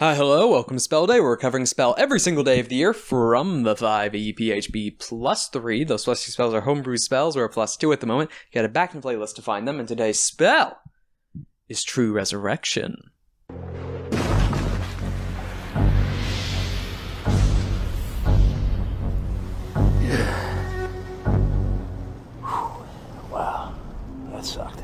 Hi, hello, welcome to Spell Day. We're covering spell every single day of the year from the 5e PHB +3. Those +2 spells are homebrew spells. We're a +2 at the moment. You got a back in playlist to find them, and today's spell is True Resurrection. Wow, that sucked.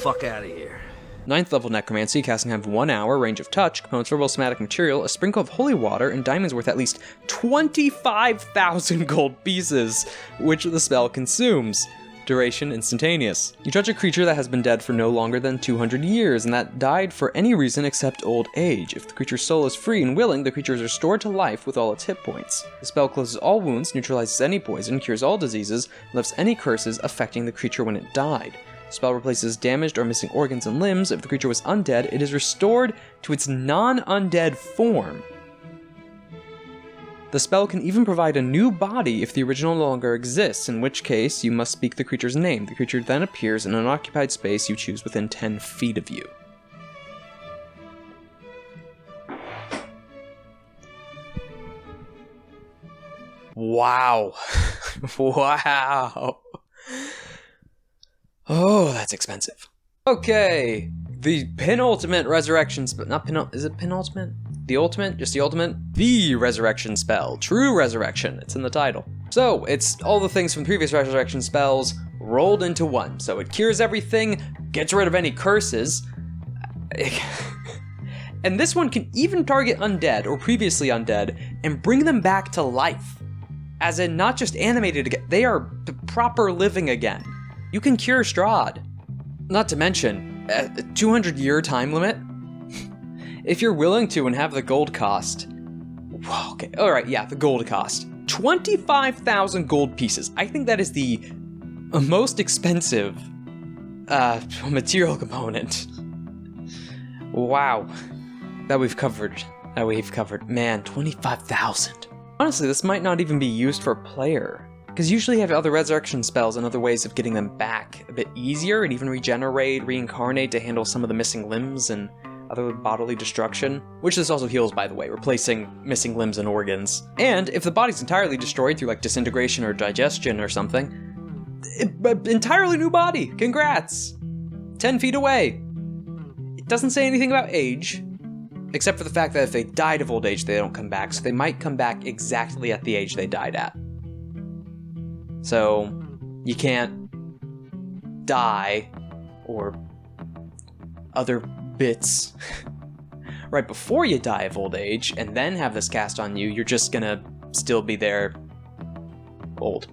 Fuck out of here. 9th level Necromancy, casting time of 1 hour, range of touch, components verbal somatic material, a sprinkle of holy water, and diamonds worth at least 25,000 gold pieces, which the spell consumes. Duration instantaneous. You touch a creature that has been dead for no longer than 200 years, and that died for any reason except old age. If the creature's soul is free and willing, the creature is restored to life with all its hit points. The spell closes all wounds, neutralizes any poison, cures all diseases, and lifts any curses affecting the creature when it died. The spell replaces damaged or missing organs and limbs. If the creature was undead, it is restored to its non-undead form. The spell can even provide a new body if the original no longer exists, in which case you must speak the creature's name. The creature then appears in an unoccupied space you choose within 10 feet of you. Wow. Wow. Oh, that's expensive. Okay, the penultimate resurrection spell. Is it penultimate? The ultimate? Just the ultimate? The resurrection spell. True resurrection. It's in the title. So, it's all the things from previous resurrection spells rolled into one. So it cures everything, gets rid of any curses. And this one can even target undead or previously undead and bring them back to life. As in, not just animated again, they are proper living again. You can cure Strahd. Not to mention, a 200-year time limit. If you're willing to and have the gold cost. Okay, alright, yeah, the gold cost. 25,000 gold pieces. I think that is the most expensive material component. Wow. That we've covered. Man, 25,000. Honestly, this might not even be used for a player. Because usually you have other resurrection spells and other ways of getting them back a bit easier, and even regenerate, reincarnate to handle some of the missing limbs and other bodily destruction. Which this also heals, by the way, replacing missing limbs and organs. And if the body's entirely destroyed through like disintegration or digestion or something, entirely new body, congrats! 10 feet away. It doesn't say anything about age, except for the fact that if they died of old age, they don't come back, so they might come back exactly at the age they died at. So, you can't die, or other bits, right before you die of old age, and then have this cast on you. You're just gonna still be there, old.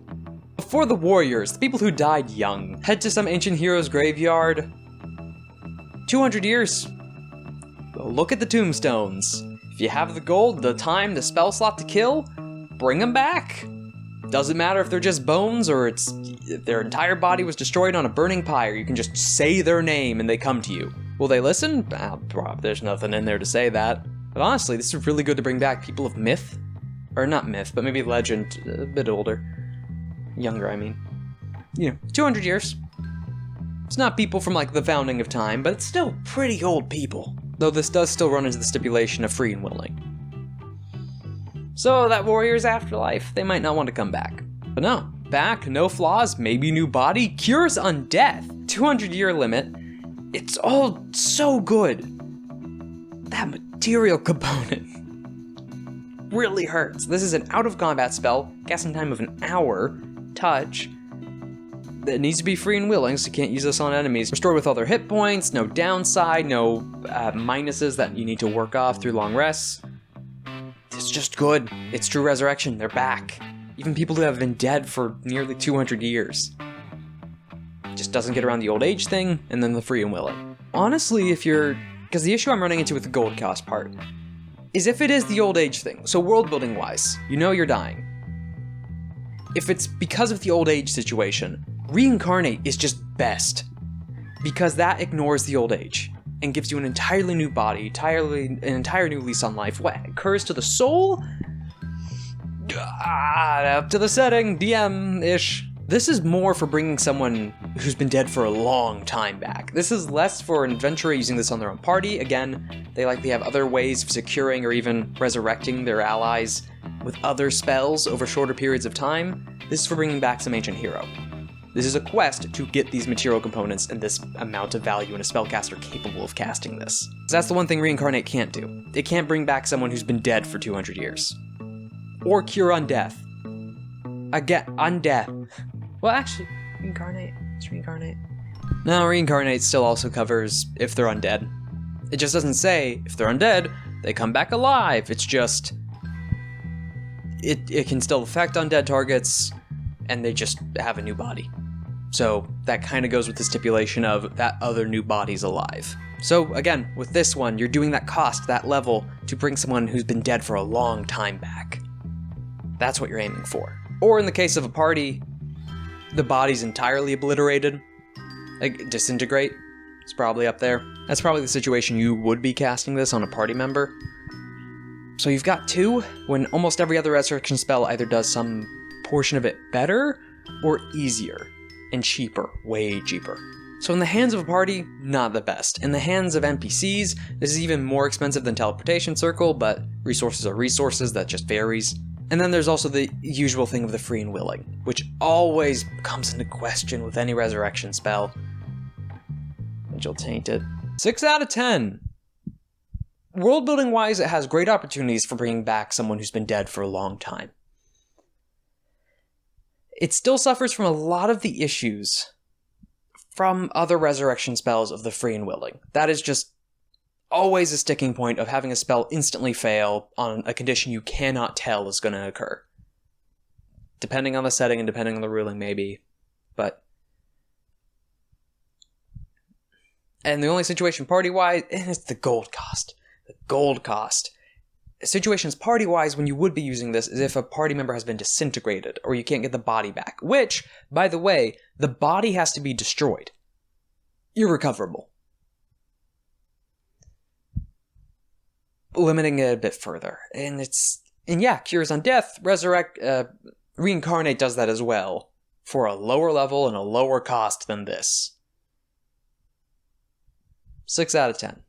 For the warriors, the people who died young, head to some ancient hero's graveyard. 200 years. Look at the tombstones. If you have the gold, the time, the spell slot to kill, bring them back. Doesn't matter if they're just bones or if their entire body was destroyed on a burning pyre. You can just say their name and they come to you. Will they listen? There's nothing in there to say that. But honestly, this is really good to bring back people of myth. Or not myth, but maybe legend. A bit older. Younger, I mean. 200 years. It's not people from like the founding of time, but it's still pretty old people. Though this does still run into the stipulation of free and willing. So that warrior's afterlife, they might not want to come back. But no, back, no flaws, maybe new body, cures undeath, 200-year limit. It's all so good. That material component really hurts. This is an out-of-combat spell, casting time of an hour, touch. It needs to be free and willing, so you can't use this on enemies. Restored with all their hit points, no downside, no minuses that you need to work off through long rests. It's just good. It's true resurrection. They're back. Even people who have been dead for nearly 200 years. Just doesn't get around the old age thing, and then the free and willing. Honestly, because the issue I'm running into with the gold cost part is if it is the old age thing, so world building wise, you're dying. If it's because of the old age situation, reincarnate is just best. Because that ignores the old age. And gives you an entirely new body, an entire new lease on life. What, curse to the soul? Up to the setting, DM-ish. This is more for bringing someone who's been dead for a long time back. This is less for an adventurer using this on their own party. Again, they likely have other ways of securing or even resurrecting their allies with other spells over shorter periods of time. This is for bringing back some ancient hero. This is a quest to get these material components and this amount of value in a spellcaster capable of casting this. That's the one thing Reincarnate can't do. It can't bring back someone who's been dead for 200 years. Or cure undeath. Again, undeath. Well, actually, Reincarnate. It's Reincarnate. No, Reincarnate still also covers if they're undead. It just doesn't say if they're undead, they come back alive. It's just... It can still affect undead targets, and they just have a new body. So that kind of goes with the stipulation of that other new body's alive. So again, with this one, you're doing that cost, that level, to bring someone who's been dead for a long time back. That's what you're aiming for. Or in the case of a party, the body's entirely obliterated. Like, disintegrate. It's probably up there. That's probably the situation you would be casting this on a party member. So you've got 2, when almost every other resurrection spell either does some portion of it better or easier and cheaper, way cheaper. So in the hands of a party, not the best. In the hands of NPCs, this is even more expensive than Teleportation Circle, but resources are resources, that just varies. And then there's also the usual thing of the free and willing, which always comes into question with any resurrection spell. Angel Tainted. 6 out of 10. World building wise, it has great opportunities for bringing back someone who's been dead for a long time. It still suffers from a lot of the issues from other resurrection spells of the free and willing. That is just always a sticking point of having a spell instantly fail on a condition you cannot tell is going to occur. Depending on the setting and depending on the ruling, maybe. But... And the only situation party-wise is the gold cost. The gold cost. Situations party-wise when you would be using this is if a party member has been disintegrated or you can't get the body back. Which, by the way, the body has to be destroyed. Irrecoverable. Limiting it a bit further. And yeah, Cures on Death, Reincarnate does that as well. For a lower level and a lower cost than this. 6 out of 10.